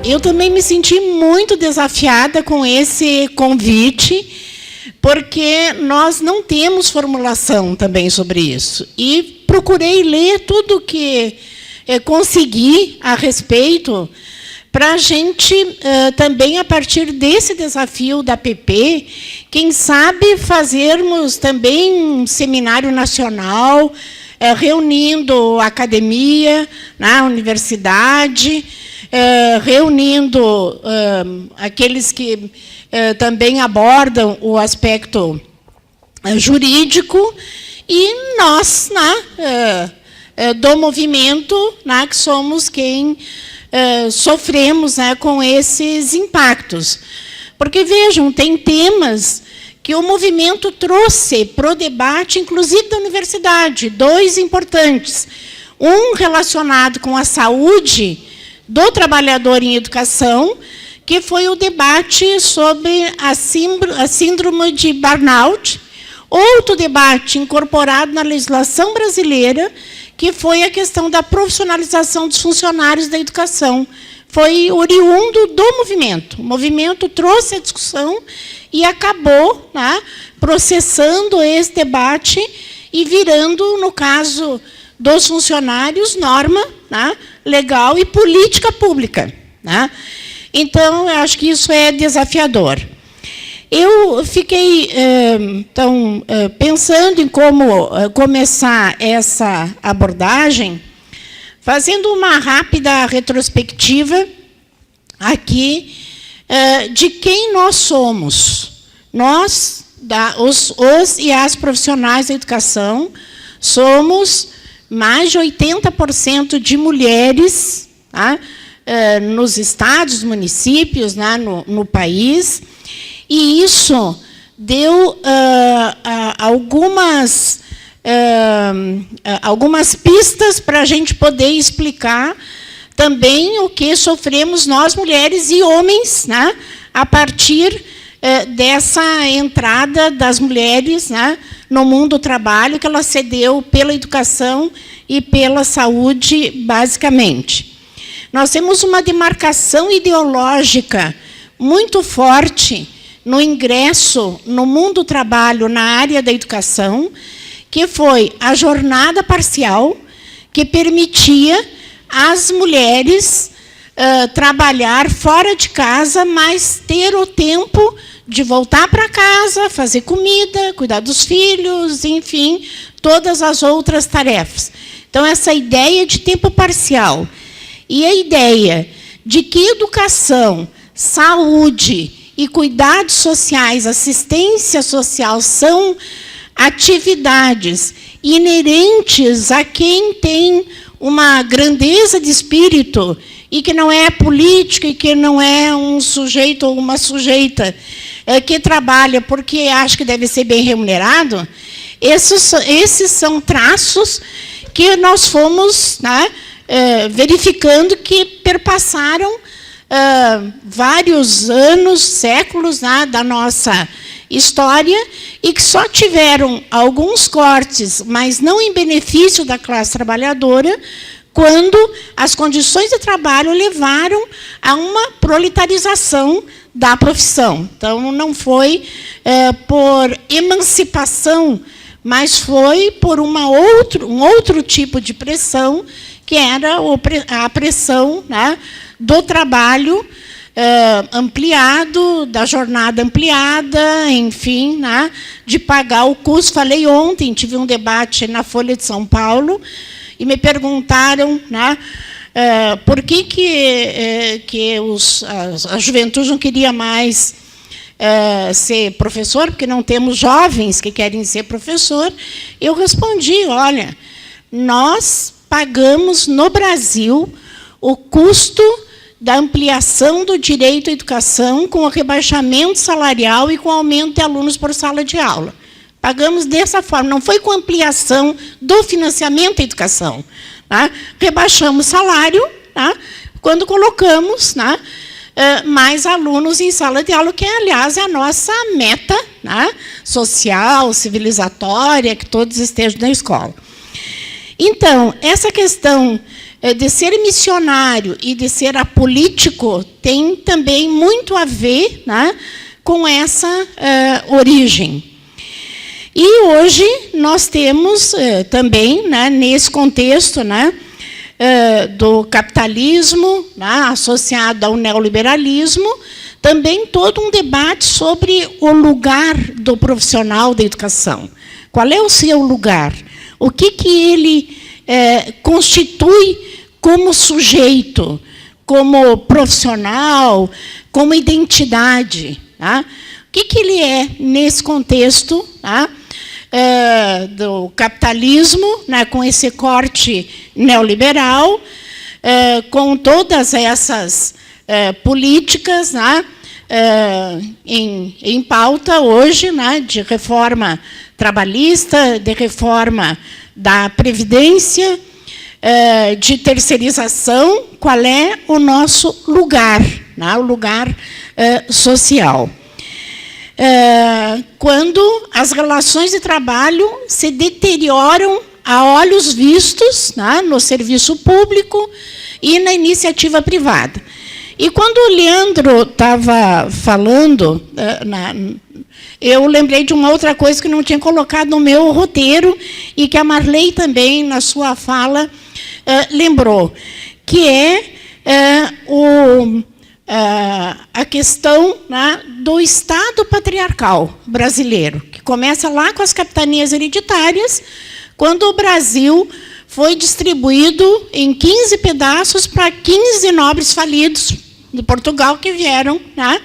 Eu também me senti muito desafiada com esse convite, porque nós não temos formulação também sobre isso. E procurei ler tudo que consegui a respeito, para a gente também, a partir desse desafio da PP, quem sabe fazermos também um seminário nacional, reunindo a academia, a universidade, reunindo aqueles que também abordam o aspecto jurídico, e nós, do movimento, que somos quem sofremos com esses impactos. Porque, vejam, tem temas que o movimento trouxe para o debate, inclusive da universidade, dois importantes. Um relacionado com a saúde do trabalhador em educação, que foi o debate sobre a síndrome de burnout. Outro debate incorporado na legislação brasileira, que foi a questão da profissionalização dos funcionários da educação. Foi oriundo do movimento. O movimento trouxe a discussão e acabou processando esse debate e virando, no caso dos funcionários, norma legal e política pública. Então, eu acho que isso é desafiador. Eu fiquei, então, pensando em como começar essa abordagem, fazendo uma rápida retrospectiva aqui de quem nós somos. Nós, os e as profissionais da educação, somos mais de 80% de mulheres nos estados, municípios, no país, e isso deu algumas pistas para a gente poder explicar também o que sofremos nós, mulheres e homens, a partir dessa entrada das mulheres no mundo do trabalho, que ela cedeu pela educação e pela saúde, basicamente. Nós temos uma demarcação ideológica muito forte no ingresso no mundo do trabalho na área da educação, que foi a jornada parcial, que permitia às mulheres trabalhar fora de casa, mas ter o tempo de voltar para casa, fazer comida, cuidar dos filhos, enfim, todas as outras tarefas. Então, essa ideia de tempo parcial e a ideia de que educação, saúde e cuidados sociais, assistência social, são atividades inerentes a quem tem uma grandeza de espírito e que não é político e que não é um sujeito ou uma sujeita que trabalha porque acha que deve ser bem remunerado, esses são traços que nós fomos verificando que perpassaram vários anos, séculos da nossa história, e que só tiveram alguns cortes, mas não em benefício da classe trabalhadora, quando as condições de trabalho levaram a uma proletarização da profissão. Então, não foi por emancipação, mas foi por um outro tipo de pressão, que era a pressão do trabalho ampliado, da jornada ampliada, enfim, de pagar o custo. Falei ontem, tive um debate na Folha de São Paulo, e me perguntaram por que a juventude não queria mais ser professor, porque não temos jovens que querem ser professor. Eu respondi, olha, nós pagamos no Brasil o custo da ampliação do direito à educação com o rebaixamento salarial e com o aumento de alunos por sala de aula. Pagamos dessa forma, não foi com ampliação do financiamento da educação. Rebaixamos salário quando colocamos mais alunos em sala de aula, que, aliás, é a nossa meta social, civilizatória, que todos estejam na escola. Então, essa questão de ser missionário e de ser apolítico tem também muito a ver, né, com essa origem. E hoje nós temos também, né, nesse contexto, né, do capitalismo, né, associado ao neoliberalismo, também todo um debate sobre o lugar do profissional da educação. Qual é o seu lugar? O que ele constitui como sujeito, como profissional, como identidade? Tá? O que ele é nesse contexto, tá, do capitalismo, né, com esse corte neoliberal, com todas essas políticas, né, em pauta hoje, né, de reforma trabalhista, de reforma da Previdência, de terceirização, qual é o nosso lugar, né, o lugar social. Quando as relações de trabalho se deterioram a olhos vistos, né, no serviço público e na iniciativa privada. E quando o Leandro estava falando, eu lembrei de uma outra coisa que não tinha colocado no meu roteiro e que a Marley também, na sua fala, lembrou, que é a questão, né, do Estado patriarcal brasileiro, que começa lá com as capitanias hereditárias, quando o Brasil foi distribuído em 15 pedaços para 15 nobres falidos de Portugal que vieram, né,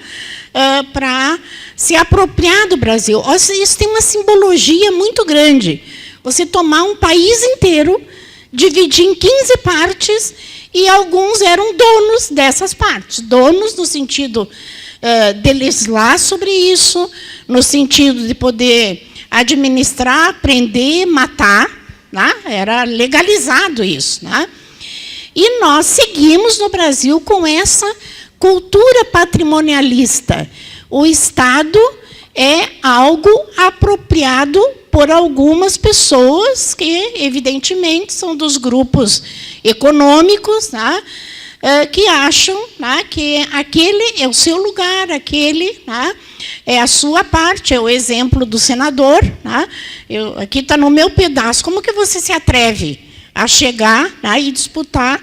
para se apropriar do Brasil. Isso tem uma simbologia muito grande. Você tomar um país inteiro, dividir em 15 partes, e alguns eram donos dessas partes. Donos no sentido de legislar sobre isso, no sentido de poder administrar, prender, matar. Né? Era legalizado isso. Né? E nós seguimos no Brasil com essa cultura patrimonialista. O Estado é algo apropriado por algumas pessoas que, evidentemente, são dos grupos econômicos, né, que acham, né, que aquele é o seu lugar, aquele, né, é a sua parte, é o exemplo do senador. Né, aqui está no meu pedaço. Como que você se atreve a chegar, né, e disputar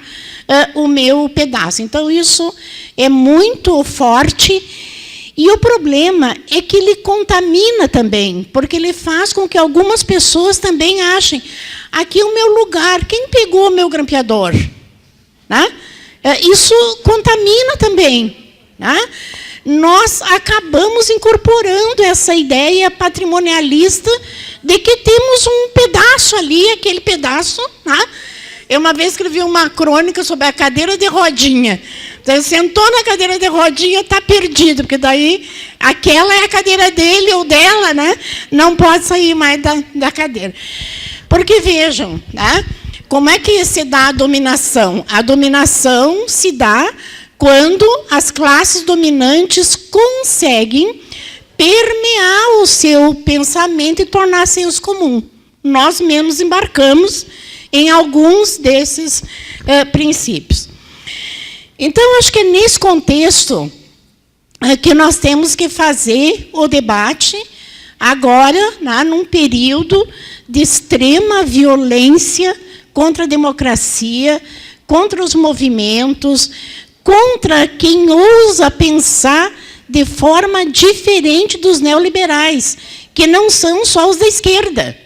o meu pedaço? Então, isso é muito forte. E o problema é que ele contamina também, porque ele faz com que algumas pessoas também achem, aqui é o meu lugar, quem pegou o meu grampeador? Né? Isso contamina também. Né? Nós acabamos incorporando essa ideia patrimonialista de que temos um pedaço ali, aquele pedaço. Né? Eu uma vez escrevi uma crônica sobre a cadeira de rodinha. Então, sentou na cadeira de rodinha, está perdido, porque daí aquela é a cadeira dele ou dela, né? Não pode sair mais da cadeira. Porque, vejam, né? Como é que se dá a dominação? A dominação se dá quando as classes dominantes conseguem permear o seu pensamento e tornar senso comum. Nós mesmos embarcamos em alguns desses princípios. Então, acho que é nesse contexto que nós temos que fazer o debate agora, né, num período de extrema violência contra a democracia, contra os movimentos, contra quem ousa pensar de forma diferente dos neoliberais, que não são só os da esquerda.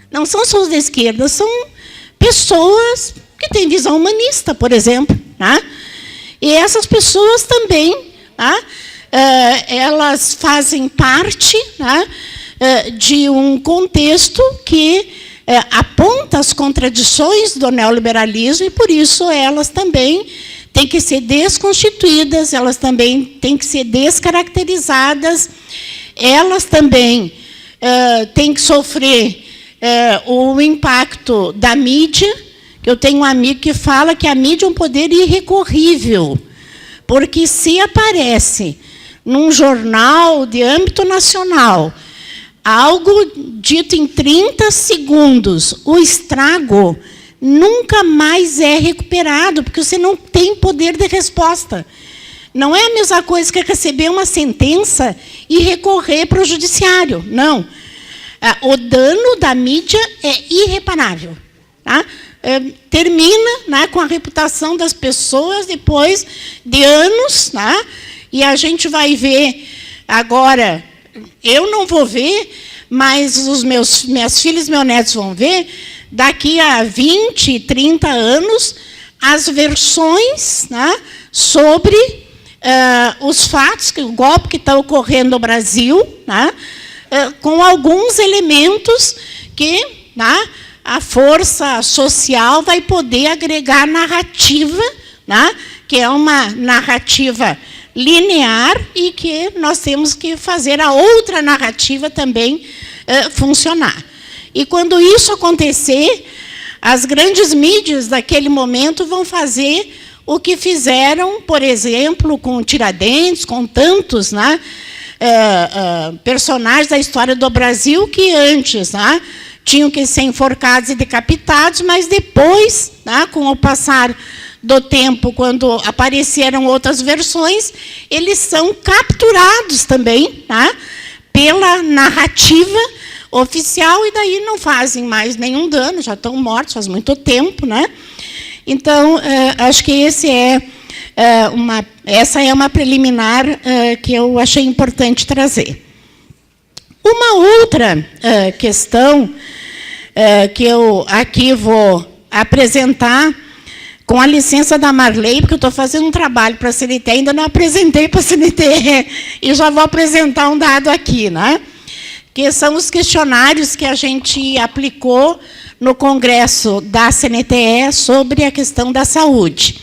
Não são só os da esquerda, são pessoas que têm visão humanista, por exemplo. Né? E essas pessoas também, né, elas fazem parte, né, de um contexto que aponta as contradições do neoliberalismo, e, por isso, elas também têm que ser desconstituídas, elas também têm que ser descaracterizadas, elas também têm que sofrer o impacto da mídia. Eu tenho um amigo que fala que a mídia é um poder irrecorrível, porque se aparece num jornal de âmbito nacional algo dito em 30 segundos, o estrago nunca mais é recuperado, porque você não tem poder de resposta. Não é a mesma coisa que receber uma sentença e recorrer para o judiciário. Não. O dano da mídia é irreparável. Tá? Termina, né, com a reputação das pessoas depois de anos, tá? E a gente vai ver agora, eu não vou ver, mas os minhas filhas e meus netos vão ver, daqui a 20, 30 anos, as versões, né, sobre os fatos, o golpe que está ocorrendo no Brasil, né, com alguns elementos que, né, a força social vai poder agregar narrativa, né, que é uma narrativa linear e que nós temos que fazer a outra narrativa também funcionar. E, quando isso acontecer, as grandes mídias daquele momento vão fazer o que fizeram, por exemplo, com Tiradentes, com tantos, né, personagens da história do Brasil que antes, né, tinham que ser enforcados e decapitados, mas depois, né, com o passar do tempo, quando apareceram outras versões, eles são capturados também, né, pela narrativa oficial, e daí não fazem mais nenhum dano, já estão mortos faz muito tempo, né? Então, acho que essa é uma preliminar que eu achei importante trazer. Uma outra questão que eu aqui vou apresentar, com a licença da Marley, porque eu estou fazendo um trabalho para a CNTE, ainda não apresentei para a CNTE, e já vou apresentar um dado aqui, né? Que são os questionários que a gente aplicou no Congresso da CNTE sobre a questão da saúde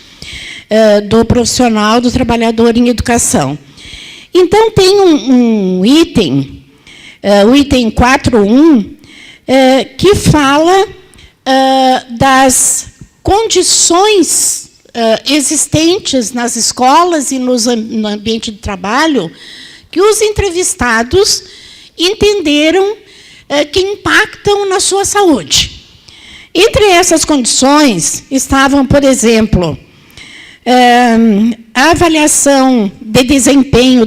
do profissional, do trabalhador em educação. Então, tem um item, o item 4.1, que fala das condições existentes nas escolas e no ambiente de trabalho que os entrevistados entenderam que impactam na sua saúde. Entre essas condições estavam, por exemplo, a avaliação de desempenho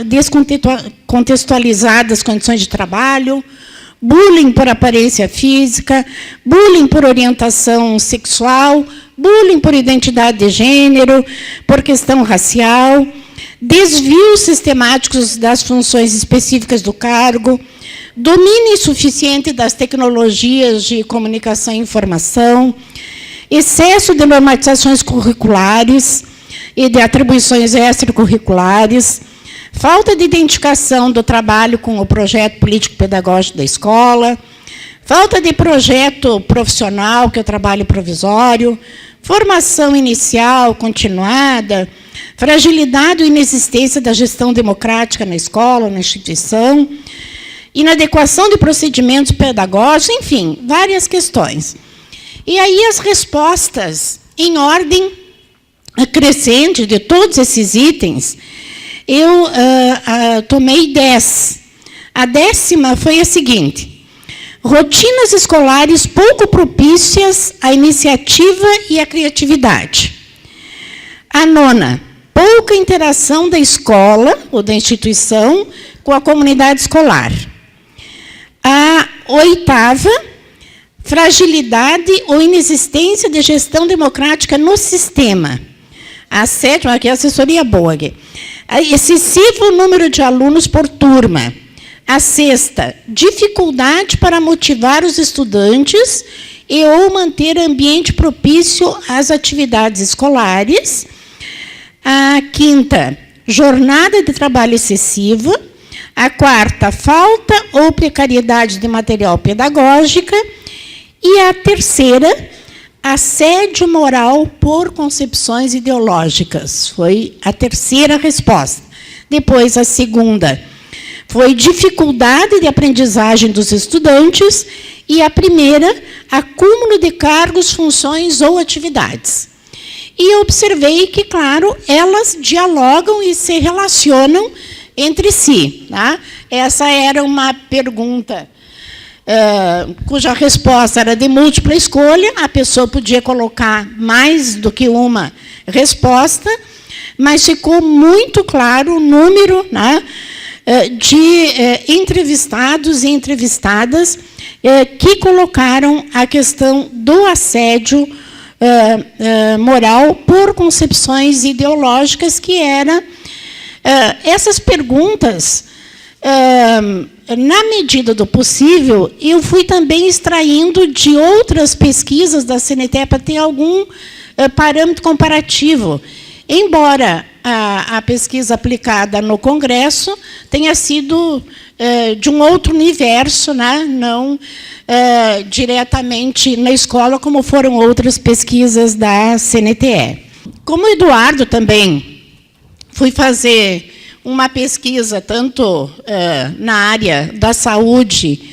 descontextualizada das condições de trabalho, bullying por aparência física, bullying por orientação sexual, bullying por identidade de gênero, por questão racial, desvios sistemáticos das funções específicas do cargo, domínio insuficiente das tecnologias de comunicação e informação, excesso de normatizações curriculares e de atribuições extracurriculares, falta de identificação do trabalho com o projeto político-pedagógico da escola, falta de projeto profissional, que é o trabalho provisório, formação inicial, continuada, fragilidade ou inexistência da gestão democrática na escola, na instituição, inadequação de procedimentos pedagógicos, enfim, várias questões. E aí as respostas, em ordem crescente de todos esses itens, eu tomei 10. A 10ª foi a seguinte: rotinas escolares pouco propícias à iniciativa e à criatividade. A 9ª, pouca interação da escola ou da instituição com a comunidade escolar. A 8ª, fragilidade ou inexistência de gestão democrática no sistema. A 7ª, aqui é assessoria boa, excessivo número de alunos por turma. A 6ª, dificuldade para motivar os estudantes e ou manter ambiente propício às atividades escolares. A 5ª, jornada de trabalho excessiva. A 4ª, falta ou precariedade de material pedagógico. E a 3ª, assédio moral por concepções ideológicas. Foi a 3ª resposta. Depois, a 2ª, foi dificuldade de aprendizagem dos estudantes. E a 1ª, acúmulo de cargos, funções ou atividades. E eu observei que, claro, elas dialogam e se relacionam entre si. Tá? Essa era uma pergunta cuja resposta era de múltipla escolha, a pessoa podia colocar mais do que uma resposta, mas ficou muito claro o número, né, de entrevistados e entrevistadas que colocaram a questão do assédio moral por concepções ideológicas, que era essas perguntas, na medida do possível, eu fui também extraindo de outras pesquisas da CNTE para ter algum parâmetro comparativo, embora a pesquisa aplicada no Congresso tenha sido de um outro universo, né? Não diretamente na escola, como foram outras pesquisas da CNTE. Como o Eduardo também fui fazer uma pesquisa, tanto na área da saúde,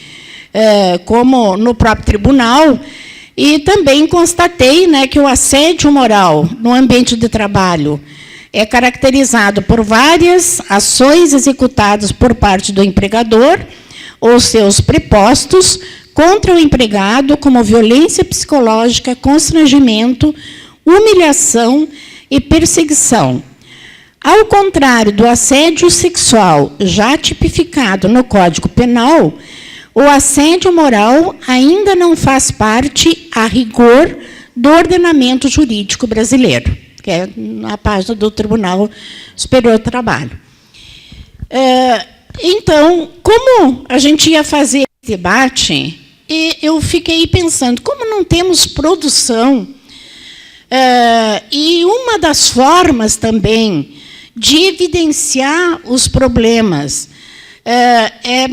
como no próprio tribunal, e também constatei, né, que o assédio moral no ambiente de trabalho é caracterizado por várias ações executadas por parte do empregador ou seus prepostos contra o empregado, como violência psicológica, constrangimento, humilhação e perseguição. Ao contrário do assédio sexual já tipificado no Código Penal, o assédio moral ainda não faz parte, a rigor, do ordenamento jurídico brasileiro, que é na página do Tribunal Superior do Trabalho. Então, como a gente ia fazer esse debate, eu fiquei pensando, como não temos produção, e uma das formas também de evidenciar os problemas é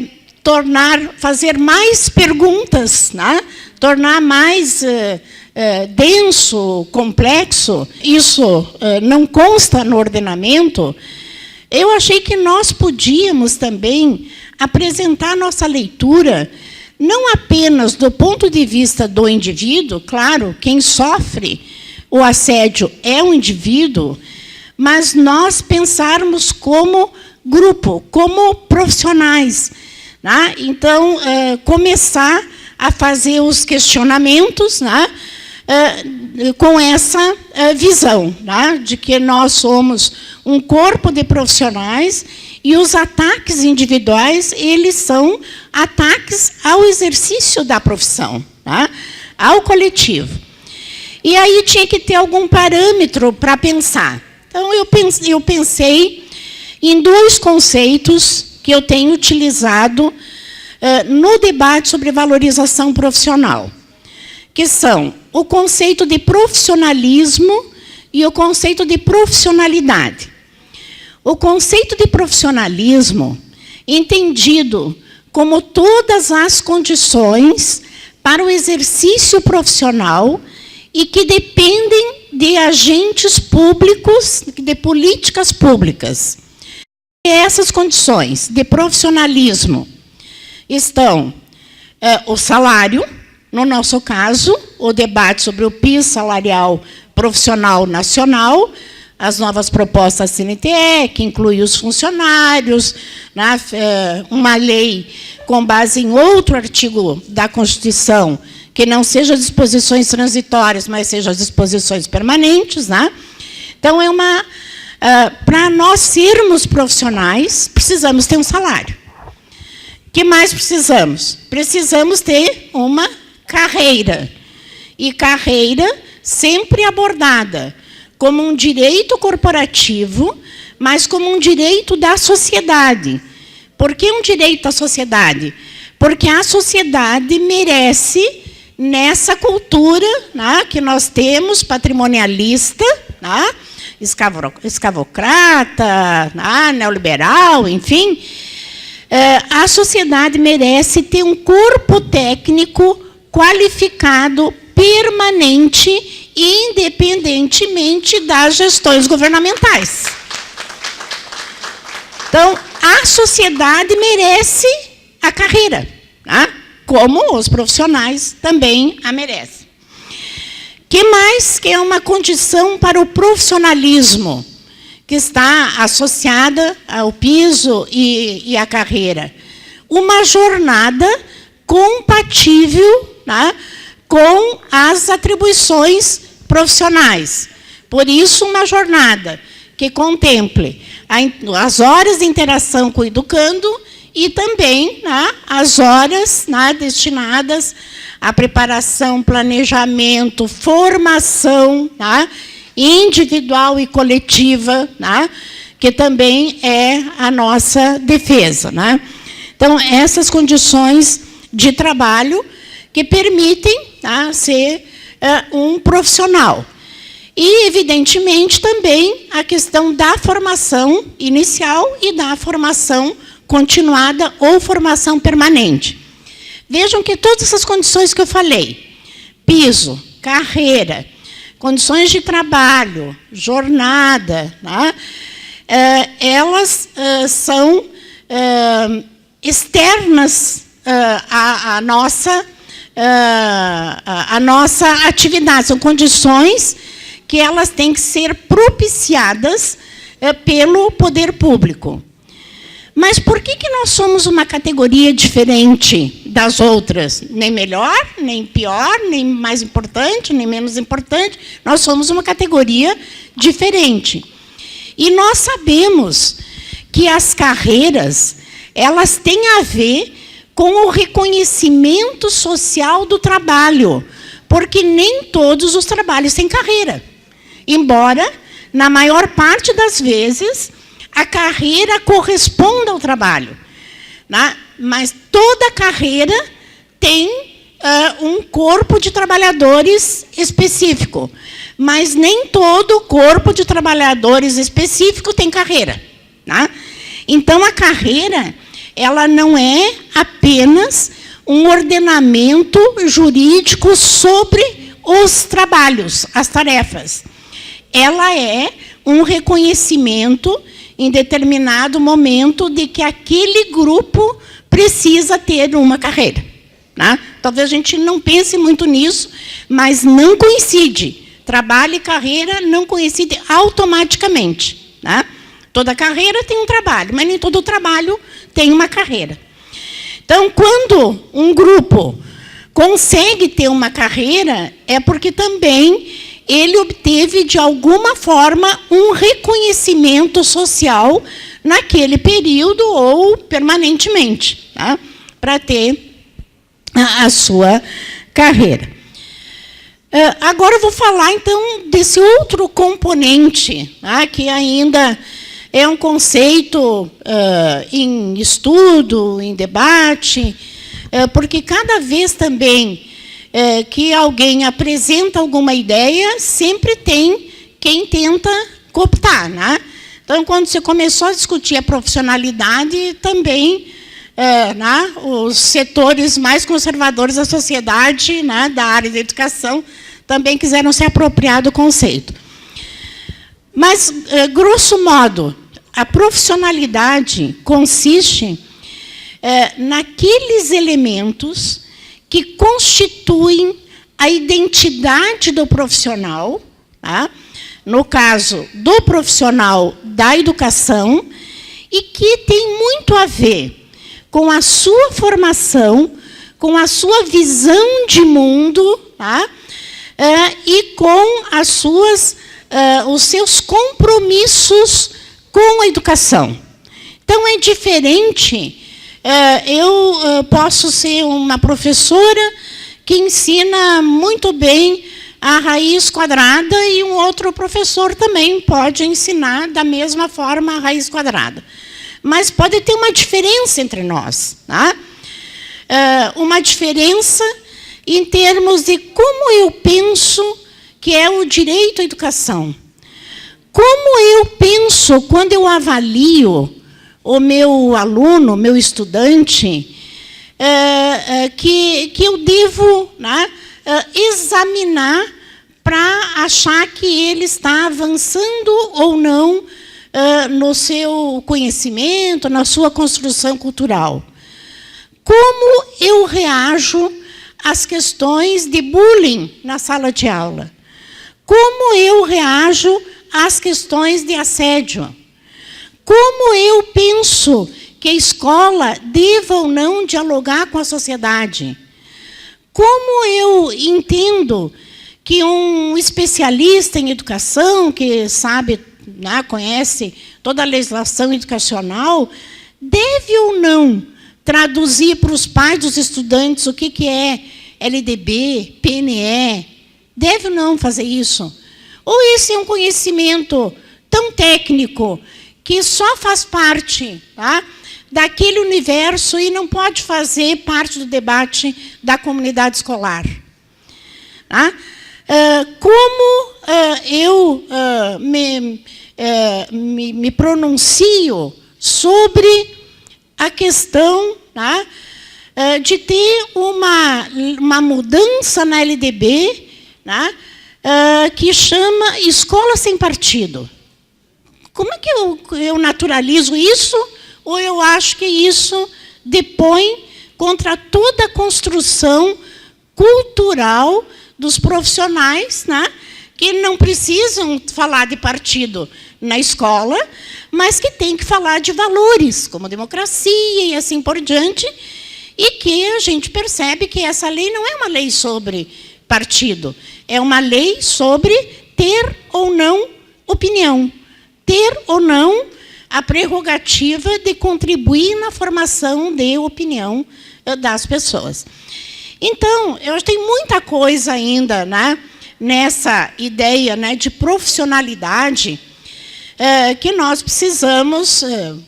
fazer mais perguntas, né? Tornar mais denso, complexo, isso não consta no ordenamento. Eu achei que nós podíamos também apresentar nossa leitura, não apenas do ponto de vista do indivíduo, claro, quem sofre o assédio é um indivíduo, mas nós pensarmos como grupo, como profissionais, né? Então, começar a fazer os questionamentos, né, com essa visão, né, de que nós somos um corpo de profissionais e os ataques individuais, eles são ataques ao exercício da profissão, né, ao coletivo. E aí tinha que ter algum parâmetro para pensar. Então, eu pensei em dois conceitos que eu tenho utilizado no debate sobre valorização profissional, que são o conceito de profissionalismo e o conceito de profissionalidade. O conceito de profissionalismo, entendido como todas as condições para o exercício profissional e que dependem de agentes públicos, de políticas públicas. E essas condições de profissionalismo estão o salário, no nosso caso, o debate sobre o piso salarial profissional nacional, as novas propostas da CNTE, que inclui os funcionários, né, uma lei com base em outro artigo da Constituição, que não seja disposições transitórias, mas seja disposições permanentes, né? Então, para nós sermos profissionais, precisamos ter um salário. O que mais precisamos? Precisamos ter uma carreira. E carreira sempre abordada como um direito corporativo, mas como um direito da sociedade. Por que um direito da sociedade? Porque a sociedade merece, nessa cultura, né, que nós temos, patrimonialista, né, escravocrata, né, neoliberal, enfim, a sociedade merece ter um corpo técnico qualificado, permanente, independentemente das gestões governamentais. Então, a sociedade merece a carreira, né? Como os profissionais também a merecem. Que mais que é uma condição para o profissionalismo, que está associada ao piso e à carreira? Uma jornada compatível, né, com as atribuições profissionais. Por isso, uma jornada que contemple as horas de interação com o educando e também, né, as horas, né, destinadas à preparação, planejamento, formação, né, individual e coletiva, né, que também é a nossa defesa, né? Então, essas condições de trabalho que permitem, tá, ser um profissional. E, evidentemente, também a questão da formação inicial e da formação continuada ou formação permanente. Vejam que todas essas condições que eu falei, piso, carreira, condições de trabalho, jornada, né, elas são externas à nossa atividade, são condições que elas têm que ser propiciadas pelo poder público. Mas por que nós somos uma categoria diferente das outras? Nem melhor, nem pior, nem mais importante, nem menos importante. Nós somos uma categoria diferente. E nós sabemos que as carreiras, elas têm a ver com o reconhecimento social do trabalho, porque nem todos os trabalhos têm carreira. Embora, na maior parte das vezes, a carreira corresponda ao trabalho, né? Mas toda carreira tem um corpo de trabalhadores específico, mas nem todo corpo de trabalhadores específico tem carreira, né? Então, a carreira, ela não é apenas um ordenamento jurídico sobre os trabalhos, as tarefas. Ela é um reconhecimento em determinado momento de que aquele grupo precisa ter uma carreira, né? Talvez a gente não pense muito nisso, mas não coincide. Trabalho e carreira não coincidem automaticamente, né? Toda carreira tem um trabalho, mas nem todo trabalho tem uma carreira. Então, quando um grupo consegue ter uma carreira, é porque também ele obteve, de alguma forma, um reconhecimento social naquele período ou permanentemente, tá? Para ter a sua carreira. Agora eu vou falar, então, desse outro componente, tá? Que ainda é um conceito em estudo, em debate, porque cada vez também que alguém apresenta alguma ideia, sempre tem quem tenta cooptar, né? Então, quando você começou a discutir a profissionalidade, também né, os setores mais conservadores da sociedade, né, da área da educação, também quiseram se apropriar do conceito. Mas, grosso modo, a profissionalidade consiste naqueles elementos que constituem a identidade do profissional, tá? No caso do profissional da educação, e que tem muito a ver com a sua formação, com a sua visão de mundo, tá? E com os seus compromissos com a educação. Então, é diferente. Eu posso ser uma professora que ensina muito bem a raiz quadrada e um outro professor também pode ensinar da mesma forma a raiz quadrada. Mas pode ter uma diferença entre nós, tá? Uma diferença em termos de como eu penso que é o direito à educação. Como eu penso quando eu avalio o meu aluno, meu estudante, que eu devo, né, examinar para achar que ele está avançando ou não no seu conhecimento, na sua construção cultural. Como eu reajo às questões de bullying na sala de aula? Como eu reajo às questões de assédio? Como eu penso que a escola deva ou não dialogar com a sociedade. Como eu entendo que um especialista em educação, que sabe, né, conhece toda a legislação educacional, deve ou não traduzir para os pais dos estudantes o que é LDB, PNE? Deve ou não fazer isso? Ou esse é um conhecimento tão técnico que só faz parte, tá, daquele universo e não pode fazer parte do debate da comunidade escolar? Tá? Como eu me pronuncio sobre a questão, tá, de ter uma mudança na LDB, tá, que chama Escola Sem Partido? Como é que eu naturalizo isso? Ou eu acho que isso depõe contra toda a construção cultural dos profissionais, né, que não precisam falar de partido na escola, mas que têm que falar de valores, como democracia e assim por diante, e que a gente percebe que essa lei não é uma lei sobre partido, é uma lei sobre ter ou não opinião, ter ou não a prerrogativa de contribuir na formação de opinião das pessoas. Então, eu acho que tem muita coisa ainda, né, nessa ideia, né, de profissionalidade que nós precisamos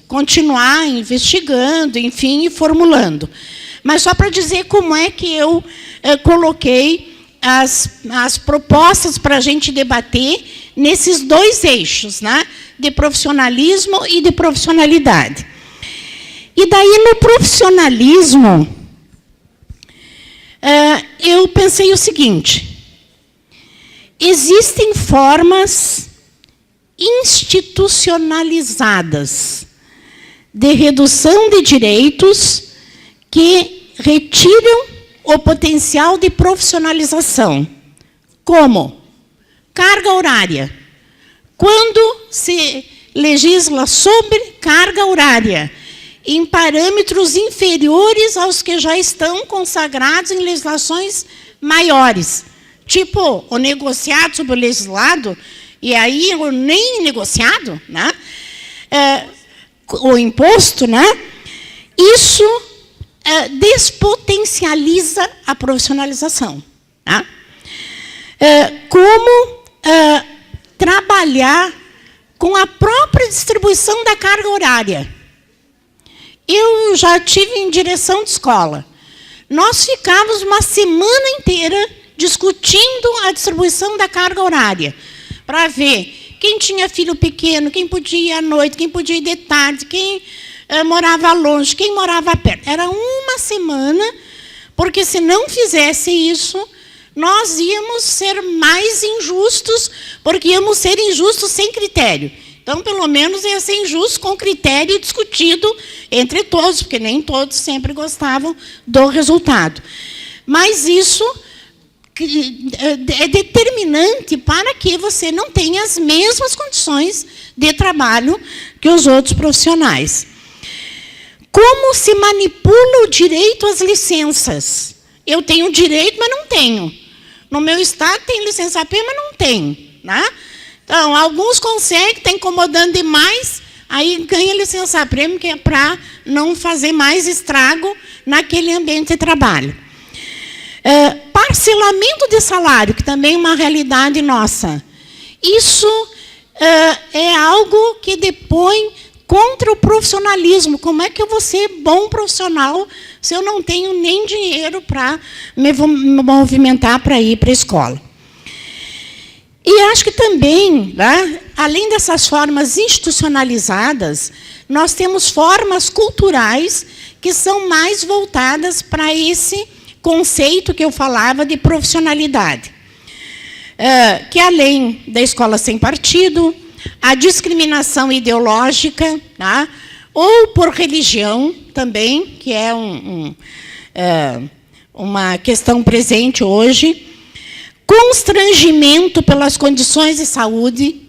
continuar investigando, enfim, e formulando. Mas só para dizer como é que eu coloquei as propostas para a gente debater nesses dois eixos, né, de profissionalismo e de profissionalidade. E daí, no profissionalismo, eu pensei o seguinte: existem formas institucionalizadas de redução de direitos que retiram o potencial de profissionalização, como carga horária. Quando se legisla sobre carga horária em parâmetros inferiores aos que já estão consagrados em legislações maiores, tipo o negociado sobre o legislado, e aí o nem negociado, né, o imposto, né, isso despotencializa a profissionalização. Tá? Como trabalhar com a própria distribuição da carga horária. Eu já tive em direção de escola. Nós ficávamos uma semana inteira discutindo a distribuição da carga horária, para ver quem tinha filho pequeno, quem podia ir à noite, quem podia ir de tarde, quem morava longe, quem morava perto. Era uma semana, porque se não fizesse isso, nós íamos ser mais injustos, porque íamos ser injustos sem critério. Então, pelo menos, ia ser injusto com critério discutido entre todos, porque nem todos sempre gostavam do resultado. Mas isso é determinante para que você não tenha as mesmas condições de trabalho que os outros profissionais. Como se manipula o direito às licenças? Eu tenho direito, mas não tenho. No meu estado tem licença AP, mas não tem. Né? Então, alguns conseguem, está incomodando demais, aí ganha licença-prêmio, que é para não fazer mais estrago naquele ambiente de trabalho. Parcelamento de salário, que também é uma realidade nossa. Isso é algo que depõe contra o profissionalismo. Como é que eu vou ser bom profissional se eu não tenho nem dinheiro para me movimentar para ir para a escola? E acho que também, né, além dessas formas institucionalizadas, nós temos formas culturais que são mais voltadas para esse conceito que eu falava de profissionalidade. Que além da escola sem partido, a discriminação ideológica, tá, ou por religião também, que é uma questão presente hoje, constrangimento pelas condições de saúde.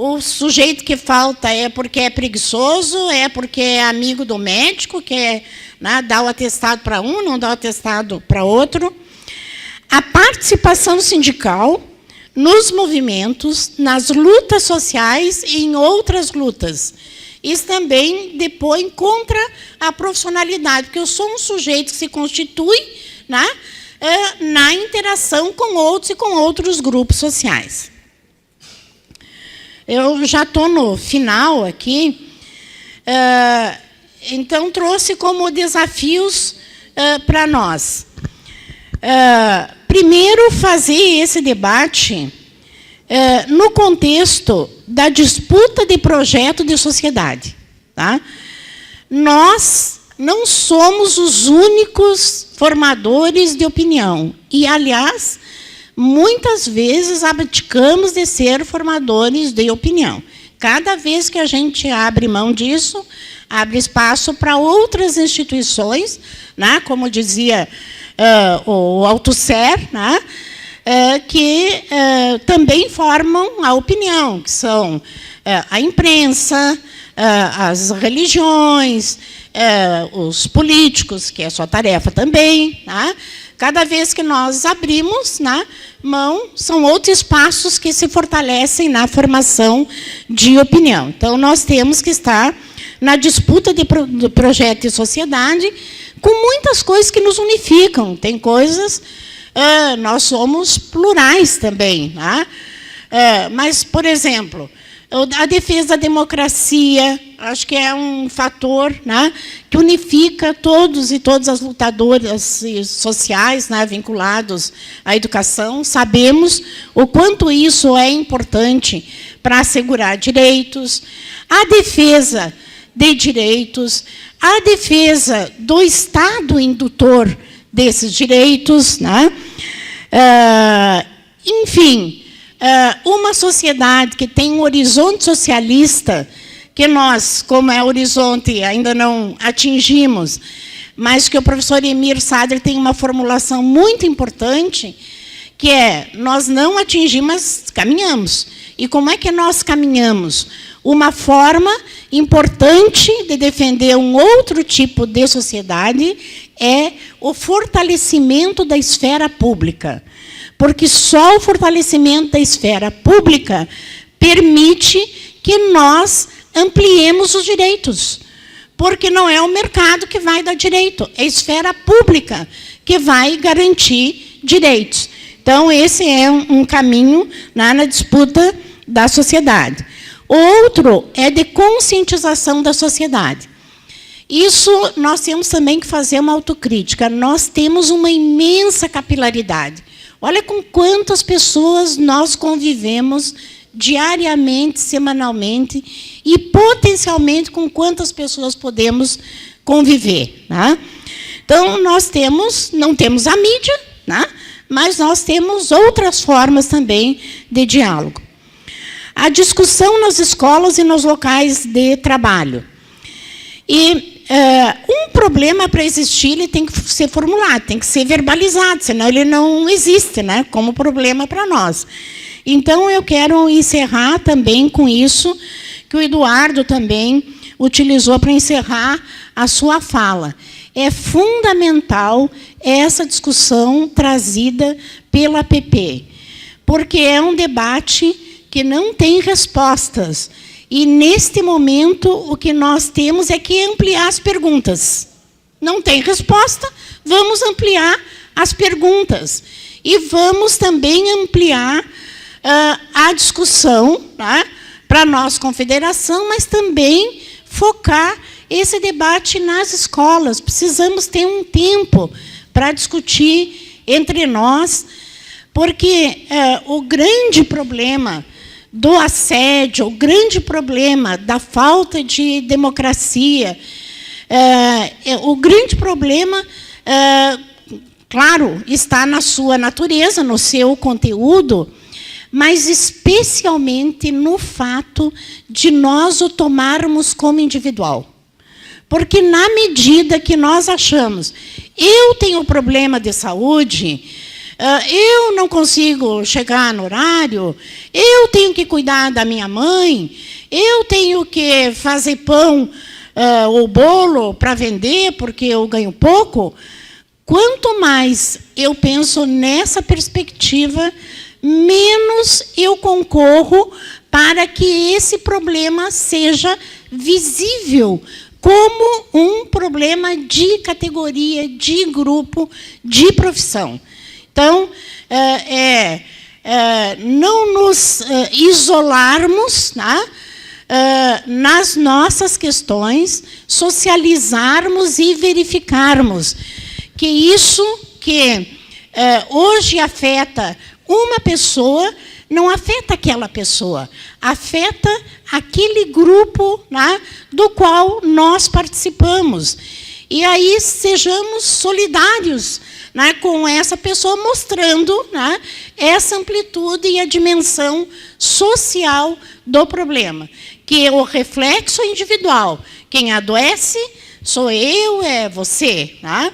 o sujeito que falta é porque é preguiçoso, é porque é amigo do médico, quer, né, dar o atestado para um, não dá o atestado para outro. A participação sindical nos movimentos, nas lutas sociais e em outras lutas. Isso também depõe contra a profissionalidade, porque eu sou um sujeito que se constitui, né, na interação com outros e com outros grupos sociais. Eu já estou no final aqui, então trouxe como desafios para nós. Primeiro, fazer esse debate no contexto da disputa de projeto de sociedade. Tá? Nós não somos os únicos formadores de opinião. E, aliás, muitas vezes abdicamos de ser formadores de opinião. Cada vez que a gente abre mão disso, abre espaço para outras instituições, né, como dizia o Althusser, né, que também formam a opinião, que são a imprensa, as religiões, os políticos, que é sua tarefa também. Né? Cada vez que nós abrimos, né, mão, são outros espaços que se fortalecem na formação de opinião. Então, nós temos que estar na disputa do projeto de sociedade, com muitas coisas que nos unificam. Tem coisas... nós somos plurais também. Né? Mas, por exemplo, a defesa da democracia, acho que é um fator, né, que unifica todos e todas as lutadoras sociais, né, vinculados à educação. Sabemos o quanto isso é importante para assegurar direitos, a defesa de direitos, a defesa do Estado indutor desses direitos. Né? Enfim, uma sociedade que tem um horizonte socialista, que nós, como é horizonte, ainda não atingimos, mas que o professor Emir Sader tem uma formulação muito importante, que é, nós não atingimos, mas caminhamos. E como é que nós caminhamos? Uma forma importante de defender um outro tipo de sociedade é o fortalecimento da esfera pública. Porque só o fortalecimento da esfera pública permite que nós ampliemos os direitos. Porque não é o mercado que vai dar direito, é a esfera pública que vai garantir direitos. Então, esse é um caminho, né, na disputa da sociedade. Outro é de conscientização da sociedade. Isso nós temos também que fazer uma autocrítica. Nós temos uma imensa capilaridade. Olha com quantas pessoas nós convivemos diariamente, semanalmente, e potencialmente com quantas pessoas podemos conviver. Né? Então, nós não temos a mídia, né? Mas nós temos outras formas também de diálogo. A discussão nas escolas e nos locais de trabalho. E um problema, para existir, ele tem que ser formulado, tem que ser verbalizado, senão ele não existe, né, como problema para nós. Então, eu quero encerrar também com isso, que o Eduardo também utilizou para encerrar a sua fala. É fundamental essa discussão trazida pela APP, porque é um debate que não tem respostas. E, neste momento, o que nós temos é que ampliar as perguntas. Não tem resposta, vamos ampliar as perguntas. E vamos também ampliar a discussão, tá, para a nossa confederação, mas também focar esse debate nas escolas. Precisamos ter um tempo para discutir entre nós, porque o grande problema do assédio, o grande problema da falta de democracia, o grande problema, claro, está na sua natureza, no seu conteúdo, mas especialmente no fato de nós o tomarmos como individual. Porque, na medida que nós achamos, eu tenho problema de saúde, eu não consigo chegar no horário, eu tenho que cuidar da minha mãe, eu tenho que fazer pão ou bolo para vender, porque eu ganho pouco. Quanto mais eu penso nessa perspectiva, menos eu concorro para que esse problema seja visível como um problema de categoria, de grupo, de profissão. Então, não nos isolarmos, né, nas nossas questões, socializarmos e verificarmos que isso que hoje afeta uma pessoa, não afeta aquela pessoa, afeta aquele grupo, né, do qual nós participamos. E aí sejamos solidários, né, com essa pessoa, mostrando, né, essa amplitude e a dimensão social do problema. Que o reflexo individual, quem adoece sou eu, é você, né?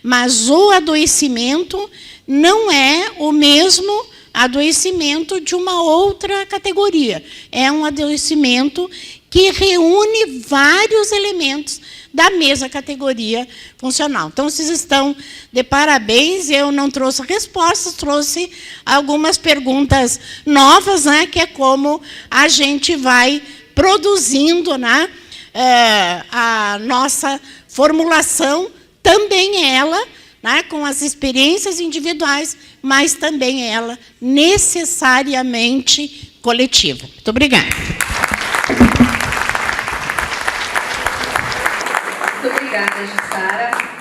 Mas o adoecimento não é o mesmo adoecimento de uma outra categoria. É um adoecimento que reúne vários elementos da mesma categoria funcional. Então, vocês estão de parabéns. Eu não trouxe respostas, trouxe algumas perguntas novas, né, que é como a gente vai produzindo, né, a nossa formulação, também ela, né, com as experiências individuais, mas também ela necessariamente coletiva. Muito obrigada. Muito obrigada, Jussara.